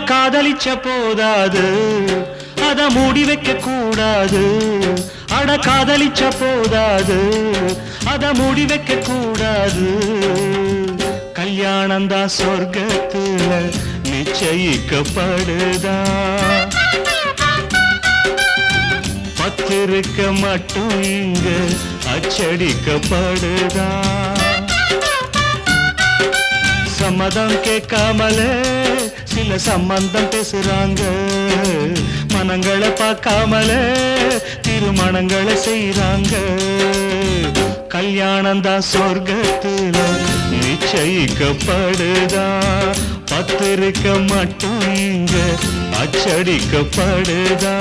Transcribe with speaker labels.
Speaker 1: காதலிச்ச போதாது அத மூடி வைக்க கூடாது அட காதலிச்ச போதாது அத மூடி வைக்க கூடாது கல்யாணம் தான் சொர்க்கத்துல நிச்சயிக்கப்படுதா பத்திருக்க மட்டும் இங்க அச்சடிக்கப்படுதா சம்மதம் கேட்காமலே சில சம்பந்தம் பேசுறாங்க மனங்களை பார்க்காமலே திருமணங்களை செய்றாங்க கல்யாணம் தான் சொர்க்கத்துல நிச்சயிக்கப்படுதா பத்திருக்க மட்டும் இங்க அச்சடிக்கப்படுதா